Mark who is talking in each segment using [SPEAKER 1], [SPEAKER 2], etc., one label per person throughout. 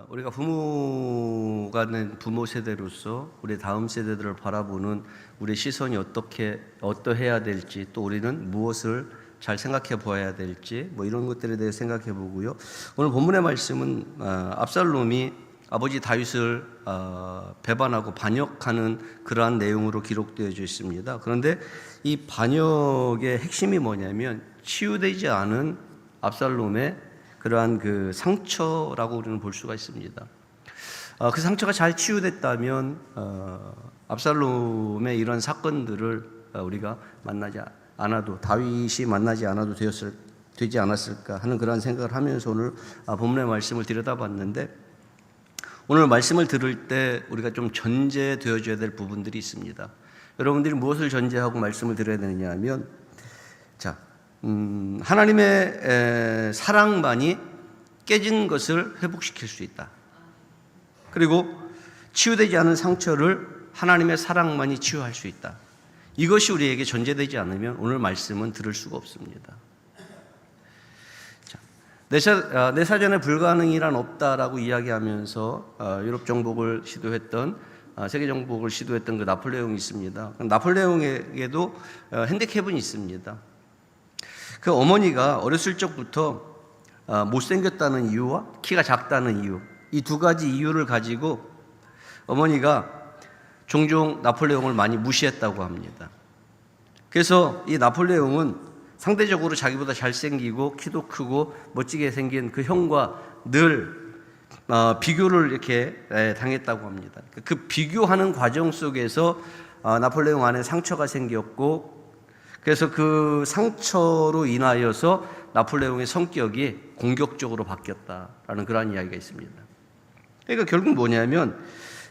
[SPEAKER 1] 우리가 부모가 된 부모 세대로서 우리 다음 세대들을 바라보는 우리 시선이 어떠해야 될지, 또 우리는 무엇을 잘 생각해 보아야 될지, 이런 것들에 대해 생각해 보고요. 오늘 본문의 말씀은 압살롬이 아버지 다윗을 배반하고 반역하는 그러한 내용으로 기록되어 있습니다. 그런데 이 반역의 핵심이 뭐냐면 치유되지 않은 압살롬의 그러한 그 상처라고 우리는 볼 수가 있습니다. 그 상처가 잘 치유됐다면 압살롬의 이런 사건들을 우리가 만나지 않아도, 다윗이 만나지 않아도 되지 않았을까 하는 그런 생각을 하면서 오늘 본문의 말씀을 들여다봤는데, 오늘 말씀을 들을 때 우리가 좀 전제되어져야 될 부분들이 있습니다. 여러분들이 무엇을 전제하고 말씀을 들어야 되느냐 하면, 하나님의 사랑만이 깨진 것을 회복시킬 수 있다. 그리고 치유되지 않은 상처를 하나님의 사랑만이 치유할 수 있다. 이것이 우리에게 전제되지 않으면 오늘 말씀은 들을 수가 없습니다. 내 사전에 불가능이란 없다라고 이야기하면서 유럽 정복을 시도했던, 세계 정복을 시도했던 그 나폴레옹이 있습니다. 나폴레옹에게도 핸디캡은 있습니다. 그 어머니가 어렸을 적부터 못생겼다는 이유와 키가 작다는 이유, 이 두 가지 이유를 가지고 어머니가 종종 나폴레옹을 많이 무시했다고 합니다. 그래서 이 나폴레옹은 상대적으로 자기보다 잘생기고 키도 크고 멋지게 생긴 그 형과 늘 비교를 이렇게 당했다고 합니다. 그 비교하는 과정 속에서 나폴레옹 안에 상처가 생겼고, 그래서 그 상처로 인하여서 나폴레옹의 성격이 공격적으로 바뀌었다라는 그런 이야기가 있습니다. 그러니까 결국 뭐냐면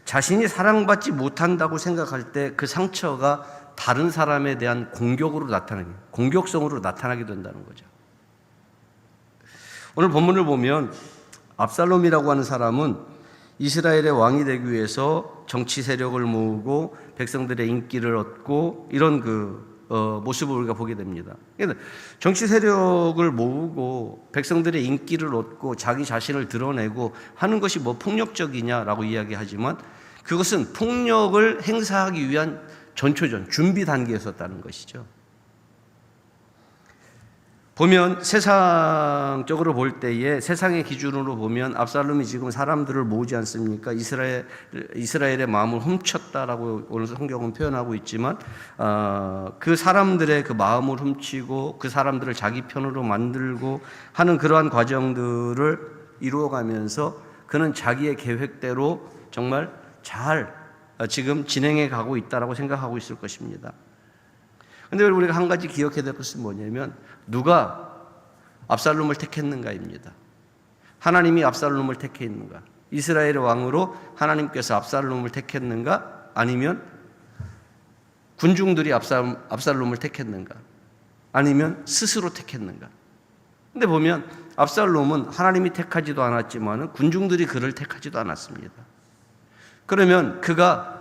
[SPEAKER 1] 자신이 사랑받지 못한다고 생각할 때 그 상처가 다른 사람에 대한 공격성으로 나타나게 된다는 거죠. 오늘 본문을 보면 압살롬이라고 하는 사람은 이스라엘의 왕이 되기 위해서 정치 세력을 모으고 백성들의 인기를 얻고 이런 모습을 우리가 보게 됩니다. 정치 세력을 모으고 백성들의 인기를 얻고 자기 자신을 드러내고 하는 것이 폭력적이냐라고 이야기하지만, 그것은 폭력을 행사하기 위한 전초전, 준비 단계였었다는 것이죠. 보면 세상적으로 볼 때에, 세상의 기준으로 보면 압살롬이 지금 사람들을 모으지 않습니까? 이스라엘의 마음을 훔쳤다라고 오늘 성경은 표현하고 있지만, 그 사람들의 그 마음을 훔치고 그 사람들을 자기 편으로 만들고 하는 그러한 과정들을 이루어가면서 그는 자기의 계획대로 정말 잘 지금 진행해 가고 있다라고 생각하고 있을 것입니다. 그런데 우리가 한 가지 기억해야 될 것은 뭐냐면, 누가 압살롬을 택했는가입니다. 하나님이 압살롬을 택했는가? 이스라엘의 왕으로 하나님께서 압살롬을 택했는가? 아니면 군중들이 압살롬을 택했는가? 아니면 스스로 택했는가? 근데 보면 압살롬은 하나님이 택하지도 않았지만 군중들이 그를 택하지도 않았습니다. 그러면 그가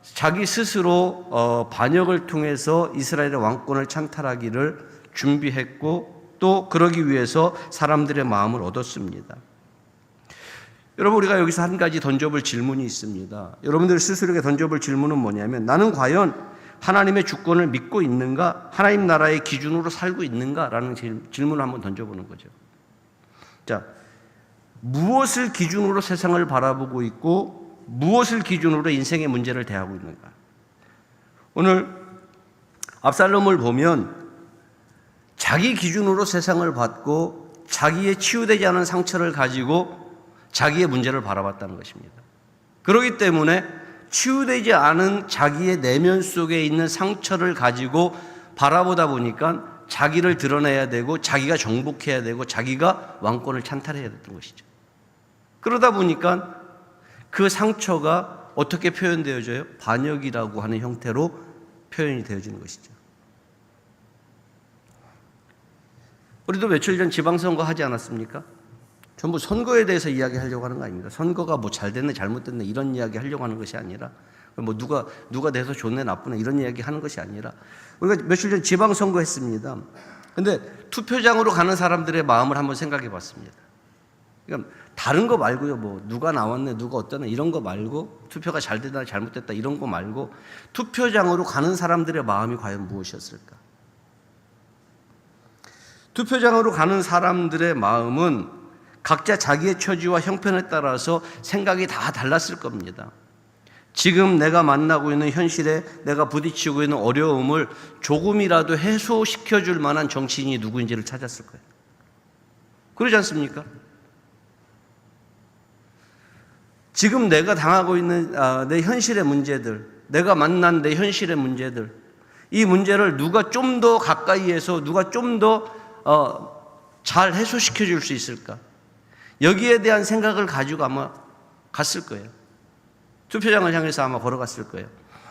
[SPEAKER 1] 자기 스스로 반역을 통해서 이스라엘의 왕권을 찬탈하기를 준비했고, 또 그러기 위해서 사람들의 마음을 얻었습니다. 여러분, 우리가 여기서 한 가지 던져볼 질문이 있습니다. 여러분들 스스로에게 던져볼 질문은 뭐냐면, 나는 과연 하나님의 주권을 믿고 있는가? 하나님 나라의 기준으로 살고 있는가? 라는 질문을 한번 던져보는 거죠. 무엇을 기준으로 세상을 바라보고 있고 무엇을 기준으로 인생의 문제를 대하고 있는가? 오늘 압살롬을 보면 자기 기준으로 세상을 봤고 자기의 치유되지 않은 상처를 가지고 자기의 문제를 바라봤다는 것입니다. 그렇기 때문에 치유되지 않은 자기의 내면 속에 있는 상처를 가지고 바라보다 보니까 자기를 드러내야 되고 자기가 정복해야 되고 자기가 왕권을 찬탈해야 됐던 것이죠. 그러다 보니까 그 상처가 어떻게 표현되어져요? 반역이라고 하는 형태로 표현이 되어지는 것이죠. 우리도 며칠 전 지방선거 하지 않았습니까? 전부 선거에 대해서 이야기하려고 하는 거 아닙니다. 선거가 잘 됐네 잘못됐네 이런 이야기 하려고 하는 것이 아니라, 누가 돼서 좋네 나쁘네 이런 이야기 하는 것이 아니라, 우리가 며칠 전 지방선거 했습니다. 근데 투표장으로 가는 사람들의 마음을 한번 생각해 봤습니다. 그러니까 다른 거 말고요. 뭐 누가 나왔네, 누가 어떠네 이런 거 말고, 투표가 잘 됐다, 잘못됐다 이런 거 말고, 투표장으로 가는 사람들의 마음이 과연 무엇이었을까? 투표장으로 가는 사람들의 마음은 각자 자기의 처지와 형편에 따라서 생각이 다 달랐을 겁니다. 지금 내가 만나고 있는 현실에 내가 부딪히고 있는 어려움을 조금이라도 해소시켜 줄 만한 정치인이 누구인지를 찾았을 거예요. 그러지 않습니까? 지금 내가 당하고 있는 내 현실의 문제들, 내가 만난 내 현실의 문제들, 이 문제를 누가 좀 더 가까이에서 누가 좀 더 잘 해소시켜 줄 수 있을까? 여기에 대한 생각을 가지고 아마 갔을 거예요. 투표장을 향해서 아마 걸어갔을 거예요.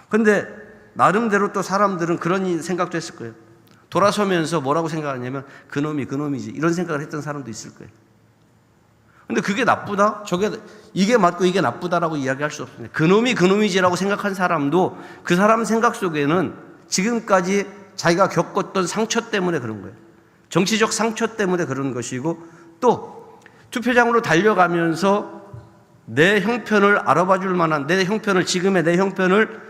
[SPEAKER 1] 그런데 나름대로 또 사람들은 그런 생각도 했을 거예요. 돌아서면서 뭐라고 생각하냐면 그놈이 그놈이지 이런 생각을 했던 사람도 있을 거예요. 근데 그게 나쁘다? 이게 맞고 이게 나쁘다라고 이야기할 수 없습니다. 그놈이 그놈이지라고 생각한 사람도 그 사람 생각 속에는 지금까지 자기가 겪었던 상처 때문에 그런 거예요. 정치적 상처 때문에 그런 것이고, 또 투표장으로 달려가면서 내 형편을 알아봐 줄 만한, 지금의 내 형편을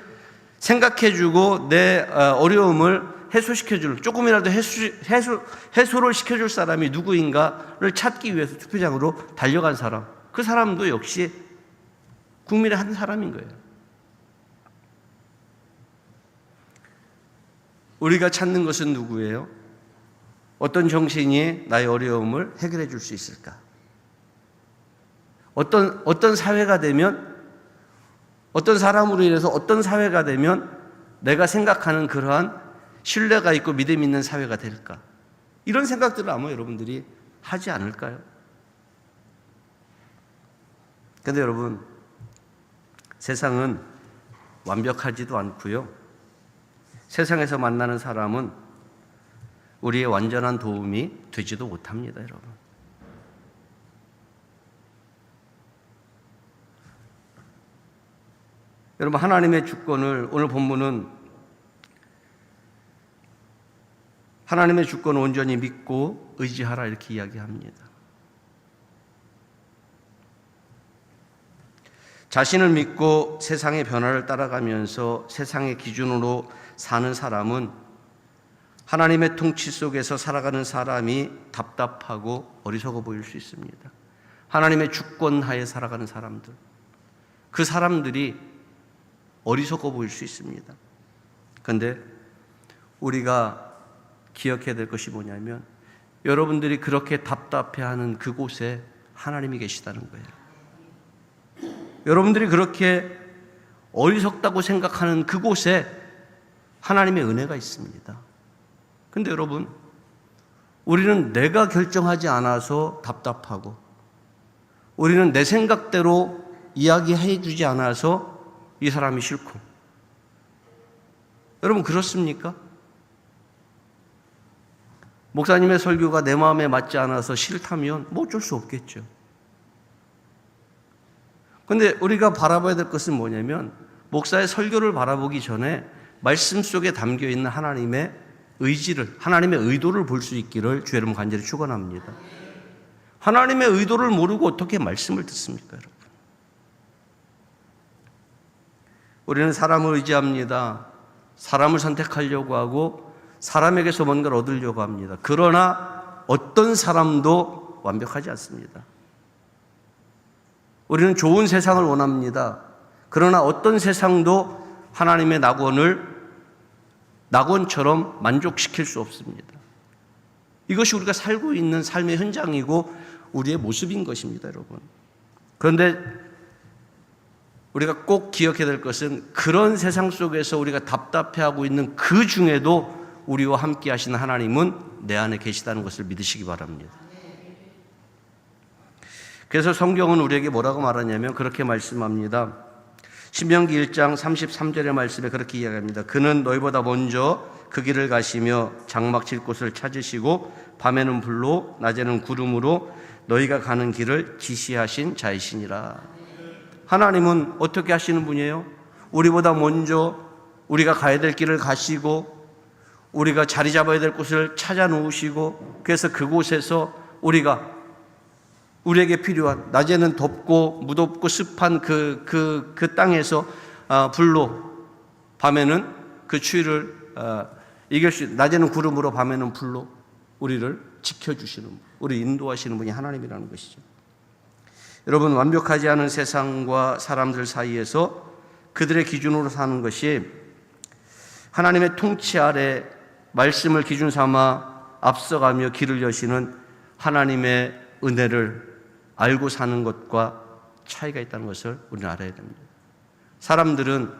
[SPEAKER 1] 생각해 주고 내 어려움을 해소시켜 줄, 조금이라도 해소를 시켜줄 사람이 누구인가를 찾기 위해서 투표장으로 달려간 사람, 그 사람도 역시 국민의 한 사람인 거예요. 우리가 찾는 것은 누구예요? 어떤 정치인이 나의 어려움을 해결해 줄 수 있을까? 어떤 사회가 되면, 어떤 사람으로 인해서 어떤 사회가 되면 내가 생각하는 그러한 신뢰가 있고 믿음 있는 사회가 될까? 이런 생각들을 아마 여러분들이 하지 않을까요? 그런데 여러분, 세상은 완벽하지도 않고요. 세상에서 만나는 사람은 우리의 완전한 도움이 되지도 못합니다, 여러분. 여러분, 하나님의 주권을, 오늘 본문은 하나님의 주권을 온전히 믿고 의지하라 이렇게 이야기합니다. 자신을 믿고 세상의 변화를 따라가면서 세상의 기준으로 사는 사람은 하나님의 통치 속에서 살아가는 사람이 답답하고 어리석어 보일 수 있습니다. 하나님의 주권 하에 살아가는 사람들, 그 사람들이 어리석어 보일 수 있습니다. 그런데 우리가 기억해야 될 것이 뭐냐면, 여러분들이 그렇게 답답해하는 그곳에 하나님이 계시다는 거예요. 여러분들이 그렇게 어리석다고 생각하는 그곳에 하나님의 은혜가 있습니다. 근데 여러분, 우리는 내가 결정하지 않아서 답답하고, 우리는 내 생각대로 이야기해 주지 않아서 이 사람이 싫고, 여러분 그렇습니까? 목사님의 설교가 내 마음에 맞지 않아서 싫다면 뭐 어쩔 수 없겠죠. 그런데 우리가 바라봐야 될 것은 뭐냐면, 목사의 설교를 바라보기 전에 말씀 속에 담겨있는 하나님의 의지를, 하나님의 의도를 볼 수 있기를 주 여러분 간절히 축원합니다. 하나님의 의도를 모르고 어떻게 말씀을 듣습니까, 여러분? 우리는 사람을 의지합니다. 사람을 선택하려고 하고 사람에게서 뭔가를 얻으려고 합니다. 그러나 어떤 사람도 완벽하지 않습니다. 우리는 좋은 세상을 원합니다. 그러나 어떤 세상도 하나님의 낙원처럼 만족시킬 수 없습니다. 이것이 우리가 살고 있는 삶의 현장이고 우리의 모습인 것입니다, 여러분. 그런데 우리가 꼭 기억해야 될 것은, 그런 세상 속에서 우리가 답답해하고 있는 그 중에도 우리와 함께 하시는 하나님은 내 안에 계시다는 것을 믿으시기 바랍니다. 그래서 성경은 우리에게 뭐라고 말하냐면 그렇게 말씀합니다. 신명기 1장 33절의 말씀에 그렇게 이야기합니다. 그는 너희보다 먼저 그 길을 가시며 장막 칠 곳을 찾으시고 밤에는 불로 낮에는 구름으로 너희가 가는 길을 지시하신 자이시니라. 하나님은 어떻게 하시는 분이에요? 우리보다 먼저 우리가 가야 될 길을 가시고 우리가 자리 잡아야 될 곳을 찾아 놓으시고, 그래서 그곳에서 우리가 우리에게 필요한, 낮에는 덥고 무덥고 습한 그 땅에서 불로, 밤에는 그 추위를 이길 수, 낮에는 구름으로 밤에는 불로 우리를 지켜주시는 분, 우리 인도하시는 분이 하나님이라는 것이죠. 여러분, 완벽하지 않은 세상과 사람들 사이에서 그들의 기준으로 사는 것이 하나님의 통치 아래 말씀을 기준 삼아 앞서가며 길을 여시는 하나님의 은혜를 알고 사는 것과 차이가 있다는 것을 우리는 알아야 됩니다. 사람들은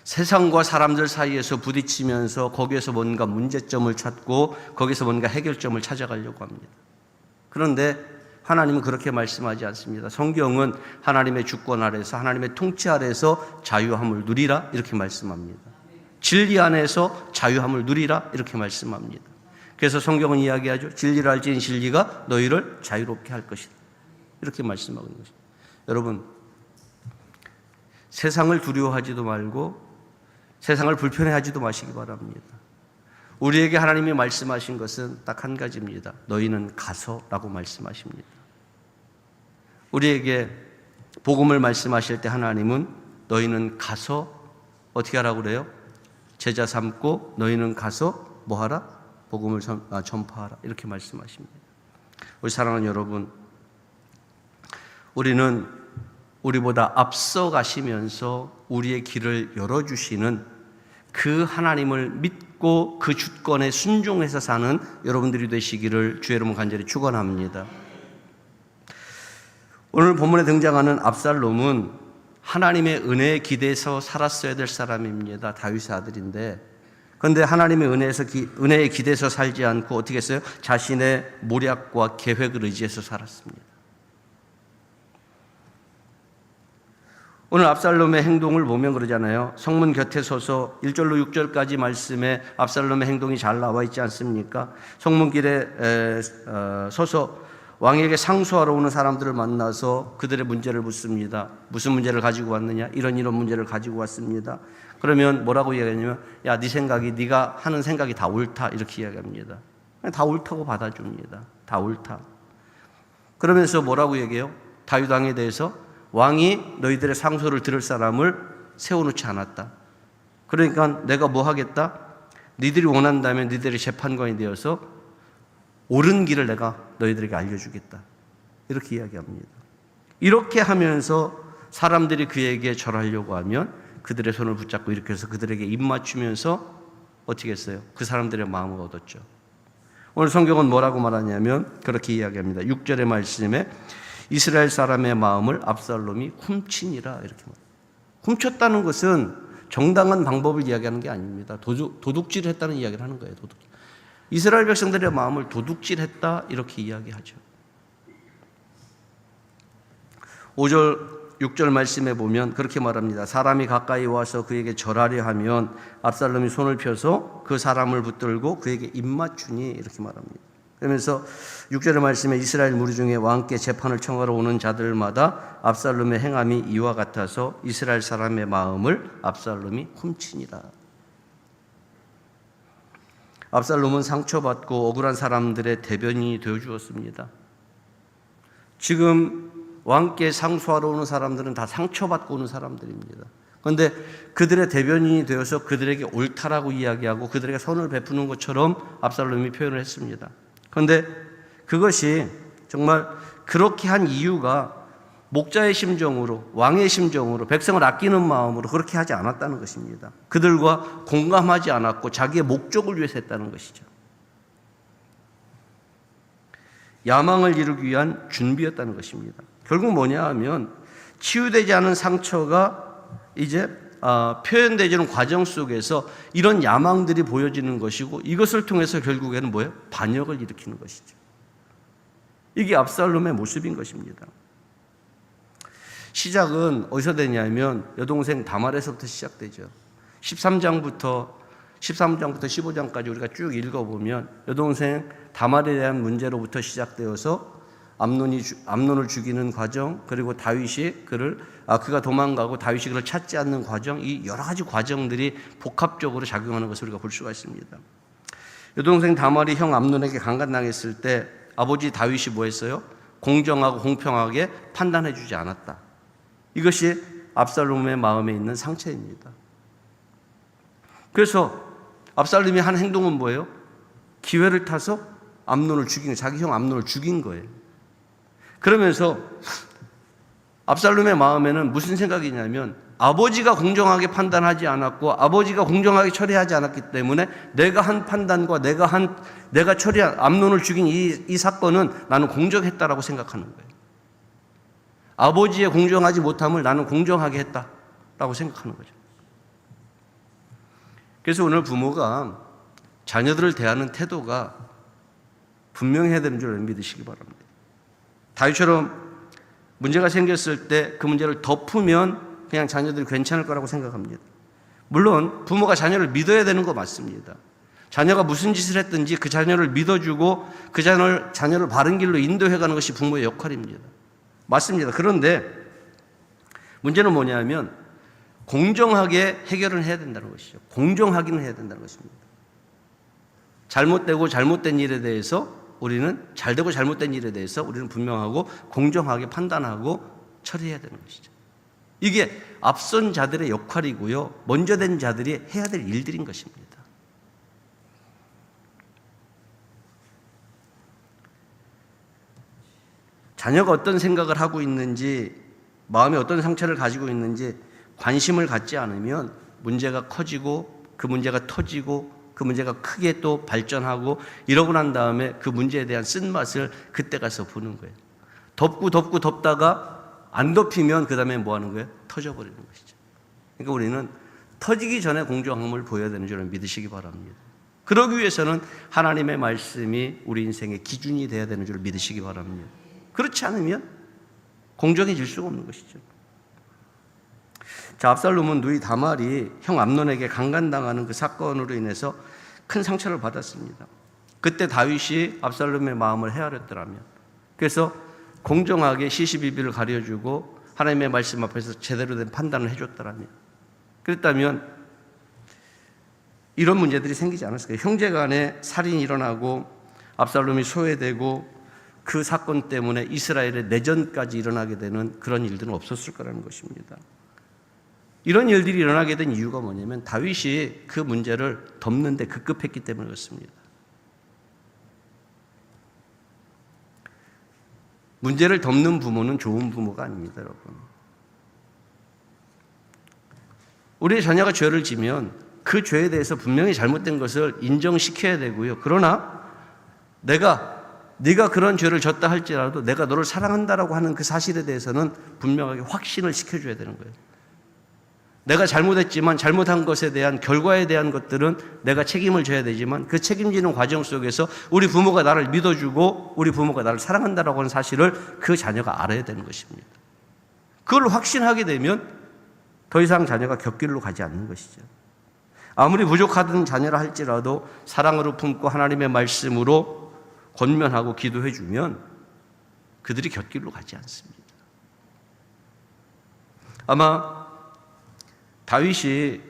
[SPEAKER 1] 세상과 사람들 사이에서 부딪히면서 거기에서 뭔가 문제점을 찾고 거기서 뭔가 해결점을 찾아가려고 합니다. 그런데 하나님은 그렇게 말씀하지 않습니다. 성경은 하나님의 주권 아래서, 하나님의 통치 아래서 자유함을 누리라 이렇게 말씀합니다. 진리 안에서 자유함을 누리라 이렇게 말씀합니다. 그래서 성경은 이야기하죠. 진리를 알지니 진리가 너희를 자유롭게 할 것이다. 이렇게 말씀하고 있는 것입니다. 여러분, 세상을 두려워하지도 말고 세상을 불편해하지도 마시기 바랍니다. 우리에게 하나님이 말씀하신 것은 딱 한 가지입니다. 너희는 가서라고 말씀하십니다. 우리에게 복음을 말씀하실 때 하나님은 너희는 가서 어떻게 하라고 그래요? 제자 삼고 너희는 가서 뭐하라? 복음을 전파하라 이렇게 말씀하십니다. 우리 사랑하는 여러분, 우리는 우리보다 앞서 가시면서 우리의 길을 열어주시는 그 하나님을 믿고 그 주권에 순종해서 사는 여러분들이 되시기를 주의 이름으로 간절히 축원합니다. 오늘 본문에 등장하는 압살롬은 하나님의 은혜에 기대서 살았어야 될 사람입니다. 다윗의 아들인데, 그런데 하나님의 은혜에 기대서 살지 않고 어떻게 했어요? 자신의 모략과 계획을 의지해서 살았습니다. 오늘 압살롬의 행동을 보면 그러잖아요. 성문 곁에 서서 1절로 6절까지 말씀에 압살롬의 행동이 잘 나와 있지 않습니까? 성문길에 서서 왕에게 상소하러 오는 사람들을 만나서 그들의 문제를 묻습니다. 무슨 문제를 가지고 왔느냐? 이런 문제를 가지고 왔습니다. 그러면 뭐라고 이야기하냐면, 야, 네 생각이, 네가 하는 생각이 다 옳다 이렇게 이야기합니다. 다 옳다고 받아줍니다. 다 옳다. 그러면서 뭐라고 얘기해요? 다윗 왕에 대해서 왕이 너희들의 상소를 들을 사람을 세워놓지 않았다. 그러니까 내가 뭐 하겠다? 니들이 원한다면 니들의 재판관이 되어서 옳은 길을 내가 너희들에게 알려주겠다. 이렇게 이야기합니다. 이렇게 하면서 사람들이 그에게 절하려고 하면 그들의 손을 붙잡고 이렇게 해서 그들에게 입 맞추면서 어떻게 했어요? 그 사람들의 마음을 얻었죠. 오늘 성경은 뭐라고 말하냐면 그렇게 이야기합니다. 6절의 말씀에 이스라엘 사람의 마음을 압살롬이 훔치니라 이렇게 말합니다. 훔쳤다는 것은 정당한 방법을 이야기하는 게 아닙니다. 도둑질을 했다는 이야기를 하는 거예요. 도둑질. 이스라엘 백성들의 마음을 도둑질했다 이렇게 이야기하죠. 5절 6절 말씀에 보면 그렇게 말합니다. 사람이 가까이 와서 그에게 절하려 하면 압살롬이 손을 펴서 그 사람을 붙들고 그에게 입맞추니 이렇게 말합니다. 그러면서 6절의 말씀에 이스라엘 무리 중에 왕께 재판을 청하러 오는 자들마다 압살롬의 행함이 이와 같아서 이스라엘 사람의 마음을 압살롬이 훔치니라. 압살롬은 상처받고 억울한 사람들의 대변인이 되어주었습니다. 지금 왕께 상소하러 오는 사람들은 다 상처받고 오는 사람들입니다. 그런데 그들의 대변인이 되어서 그들에게 옳다라고 이야기하고 그들에게 선을 베푸는 것처럼 압살롬이 표현을 했습니다. 그런데 그것이 정말 그렇게 한 이유가 목자의 심정으로, 왕의 심정으로, 백성을 아끼는 마음으로 그렇게 하지 않았다는 것입니다. 그들과 공감하지 않았고 자기의 목적을 위해서 했다는 것이죠. 야망을 이루기 위한 준비였다는 것입니다. 결국 뭐냐 하면 치유되지 않은 상처가 이제 표현되지는 과정 속에서 이런 야망들이 보여지는 것이고 이것을 통해서 결국에는 뭐예요? 반역을 일으키는 것이죠. 이게 압살롬의 모습인 것입니다. 시작은 어디서 되냐면 여동생 다말에서부터 시작되죠. 13장부터 15장까지 우리가 쭉 읽어보면 여동생 다말에 대한 문제로부터 시작되어서 암논을 죽이는 과정, 그리고 다윗이 그가 도망가고 다윗이 그를 찾지 않는 과정, 이 여러 가지 과정들이 복합적으로 작용하는 것을 우리가 볼 수가 있습니다. 여동생 다말이 형 암논에게 강간당했을 때 아버지 다윗이 뭐 했어요? 공정하고 공평하게 판단해 주지 않았다. 이것이 압살롬의 마음에 있는 상처입니다. 그래서 압살롬이 한 행동은 뭐예요? 기회를 타서 암논을 죽인 거예요. 자기 형 암논을 죽인 거예요. 그러면서 압살롬의 마음에는 무슨 생각이냐면 아버지가 공정하게 판단하지 않았고 아버지가 공정하게 처리하지 않았기 때문에 내가 한 판단과 내가 처리한 암논을 죽인 이 사건은 나는 공정했다라고 생각하는 거예요. 아버지의 공정하지 못함을 나는 공정하게 했다라고 생각하는 거죠. 그래서 오늘 부모가 자녀들을 대하는 태도가 분명해야 되는 줄 믿으시기 바랍니다. 다윗처럼 문제가 생겼을 때 그 문제를 덮으면 그냥 자녀들이 괜찮을 거라고 생각합니다. 물론 부모가 자녀를 믿어야 되는 거 맞습니다. 자녀가 무슨 짓을 했든지 그 자녀를 믿어주고 그 자녀를 바른 길로 인도해가는 것이 부모의 역할입니다. 맞습니다. 그런데 문제는 뭐냐면 공정하게 해결을 해야 된다는 것이죠. 공정하기는 해야 된다는 것입니다. 잘못되고 잘못된 일에 대해서 우리는 잘되고 잘못된 일에 대해서 우리는 분명하고 공정하게 판단하고 처리해야 되는 것이죠. 이게 앞선 자들의 역할이고요. 먼저 된 자들이 해야 될 일들인 것입니다. 자녀가 어떤 생각을 하고 있는지, 마음에 어떤 상처를 가지고 있는지 관심을 갖지 않으면 문제가 커지고 그 문제가 터지고 그 문제가 크게 또 발전하고 이러고 난 다음에 그 문제에 대한 쓴맛을 그때 가서 보는 거예요. 덮다가 안 덮이면 그 다음에 뭐 하는 거예요? 터져버리는 것이죠. 그러니까 우리는 터지기 전에 공정함을 보여야 되는 줄 믿으시기 바랍니다. 그러기 위해서는 하나님의 말씀이 우리 인생의 기준이 되어야 되는 줄 믿으시기 바랍니다. 그렇지 않으면 공정해질 수가 없는 것이죠. 자, 압살롬은 누이 다말이 형 암논에게 강간당하는 그 사건으로 인해서 큰 상처를 받았습니다. 그때 다윗이 압살롬의 마음을 헤아렸더라면, 그래서 공정하게 시시비비를 가려주고 하나님의 말씀 앞에서 제대로 된 판단을 해줬더라면, 그랬다면 이런 문제들이 생기지 않았을 거예요. 형제간에 살인이 일어나고 압살롬이 소외되고 그 사건 때문에 이스라엘의 내전까지 일어나게 되는 그런 일들은 없었을 거라는 것입니다. 이런 일들이 일어나게 된 이유가 뭐냐면 다윗이 그 문제를 덮는 데 급급했기 때문에 그렇습니다. 문제를 덮는 부모는 좋은 부모가 아닙니다, 여러분. 우리의 자녀가 죄를 지면 그 죄에 대해서 분명히 잘못된 것을 인정시켜야 되고요. 그러나 네가 그런 죄를 졌다 할지라도 내가 너를 사랑한다라고 하는 그 사실에 대해서는 분명하게 확신을 시켜줘야 되는 거예요. 내가 잘못했지만 잘못한 것에 대한 결과에 대한 것들은 내가 책임을 져야 되지만 그 책임지는 과정 속에서 우리 부모가 나를 믿어주고 우리 부모가 나를 사랑한다라고 하는 사실을 그 자녀가 알아야 되는 것입니다. 그걸 확신하게 되면 더 이상 자녀가 곁길로 가지 않는 것이죠. 아무리 부족하던 자녀라 할지라도 사랑으로 품고 하나님의 말씀으로 권면하고 기도해주면 그들이 곁길로 가지 않습니다. 아마 다윗이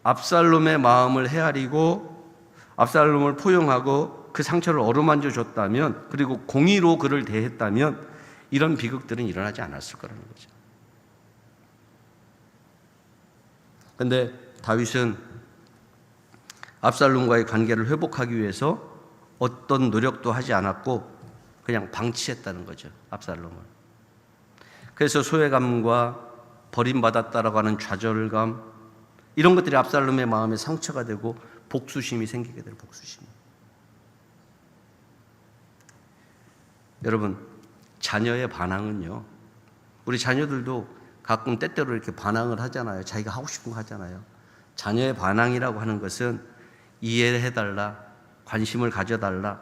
[SPEAKER 1] 압살롬의 마음을 헤아리고 압살롬을 포용하고 그 상처를 어루만져 줬다면, 그리고 공의로 그를 대했다면 이런 비극들은 일어나지 않았을 거라는 거죠. 그런데 다윗은 압살롬과의 관계를 회복하기 위해서 어떤 노력도 하지 않았고 그냥 방치했다는 거죠, 압살롬을. 그래서 소외감과 버림받았다라고 하는 좌절감, 이런 것들이 압살롬의 마음에 상처가 되고 복수심이 생기게 돼요. 복수심. 여러분, 자녀의 반항은요, 우리 자녀들도 가끔 때때로 이렇게 반항을 하잖아요. 자기가 하고 싶은 거 하잖아요. 자녀의 반항이라고 하는 것은 이해해달라, 관심을 가져달라,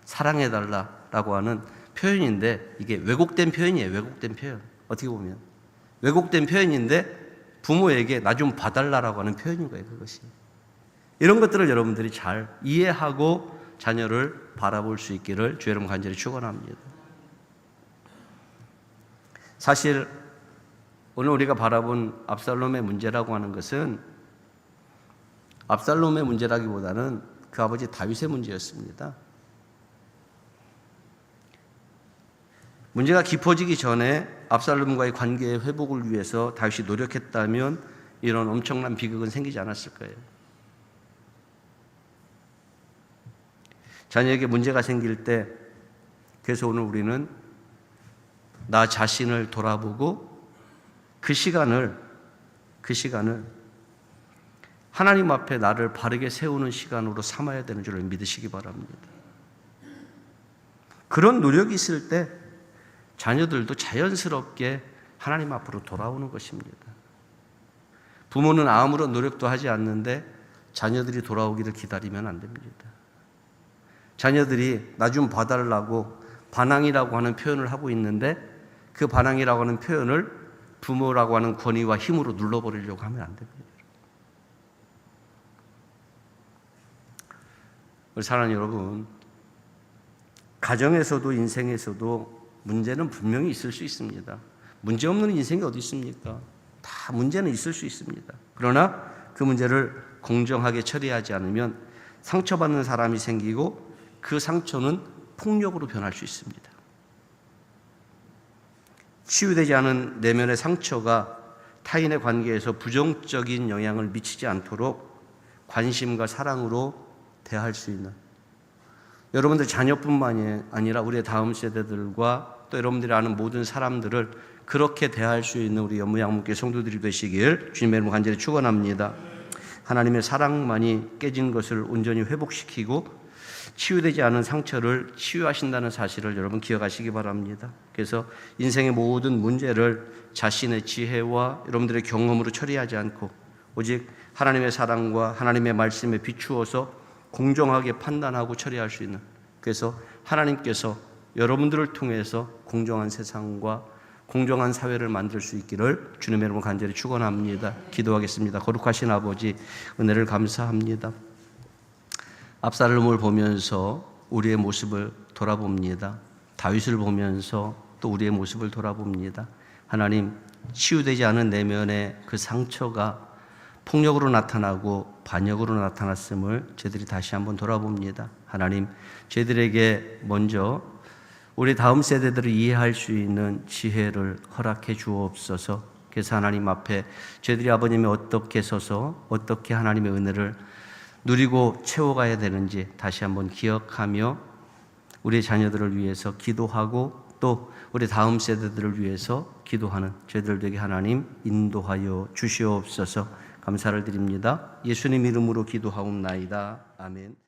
[SPEAKER 1] 사랑해달라라고 하는 표현인데, 이게 왜곡된 표현이에요. 왜곡된 표현. 어떻게 보면 왜곡된 표현인데 부모에게 나 좀 봐달라라고 하는 표현인 거예요. 그것이. 이런 것들을 여러분들이 잘 이해하고 자녀를 바라볼 수 있기를 주 여러분 간절히 축원합니다. 사실 오늘 우리가 바라본 압살롬의 문제라고 하는 것은 압살롬의 문제라기보다는 그 아버지 다윗의 문제였습니다. 문제가 깊어지기 전에 압살롬과의 관계의 회복을 위해서 다윗이 노력했다면 이런 엄청난 비극은 생기지 않았을 거예요. 자녀에게 문제가 생길 때, 그래서 오늘 우리는 나 자신을 돌아보고 그 시간을 하나님 앞에 나를 바르게 세우는 시간으로 삼아야 되는 줄 믿으시기 바랍니다. 그런 노력이 있을 때 자녀들도 자연스럽게 하나님 앞으로 돌아오는 것입니다. 부모는 아무런 노력도 하지 않는데 자녀들이 돌아오기를 기다리면 안 됩니다. 자녀들이 나 좀 봐달라고 반항이라고 하는 표현을 하고 있는데 그 반항이라고 하는 표현을 부모라고 하는 권위와 힘으로 눌러버리려고 하면 안 됩니다. 우리 사랑하는 여러분, 가정에서도 인생에서도 문제는 분명히 있을 수 있습니다. 문제 없는 인생이 어디 있습니까? 다 문제는 있을 수 있습니다. 그러나 그 문제를 공정하게 처리하지 않으면 상처받는 사람이 생기고 그 상처는 폭력으로 변할 수 있습니다. 치유되지 않은 내면의 상처가 타인의 관계에서 부정적인 영향을 미치지 않도록 관심과 사랑으로 대할 수 있는, 여러분들 자녀뿐만이 아니라 우리의 다음 세대들과 또 여러분들이 아는 모든 사람들을 그렇게 대할 수 있는 우리 연무양목교 성도들이 되시길 주님의 이름으로 간절히 축원합니다. 하나님의 사랑만이 깨진 것을 온전히 회복시키고 치유되지 않은 상처를 치유하신다는 사실을 여러분 기억하시기 바랍니다. 그래서 인생의 모든 문제를 자신의 지혜와 여러분들의 경험으로 처리하지 않고 오직 하나님의 사랑과 하나님의 말씀에 비추어서 공정하게 판단하고 처리할 수 있는, 그래서 하나님께서 여러분들을 통해서 공정한 세상과 공정한 사회를 만들 수 있기를 주님의 이름으로 간절히 축원합니다. 기도하겠습니다. 거룩하신 아버지, 은혜를 감사합니다. 압살롬을 보면서 우리의 모습을 돌아봅니다. 다윗을 보면서 또 우리의 모습을 돌아봅니다. 하나님, 치유되지 않은 내면의 그 상처가 폭력으로 나타나고 반역으로 나타났음을 저희들이 다시 한번 돌아봅니다. 하나님, 저희들에게 먼저 우리 다음 세대들을 이해할 수 있는 지혜를 허락해 주옵소서. 그래서 하나님 앞에 저희들이 아버님이 어떻게 서서 어떻게 하나님의 은혜를 누리고 채워가야 되는지 다시 한번 기억하며 우리 자녀들을 위해서 기도하고 또 우리 다음 세대들을 위해서 기도하는 저희들 되게 하나님 인도하여 주시옵소서. 감사를 드립니다. 예수님 이름으로 기도하옵나이다. 아멘.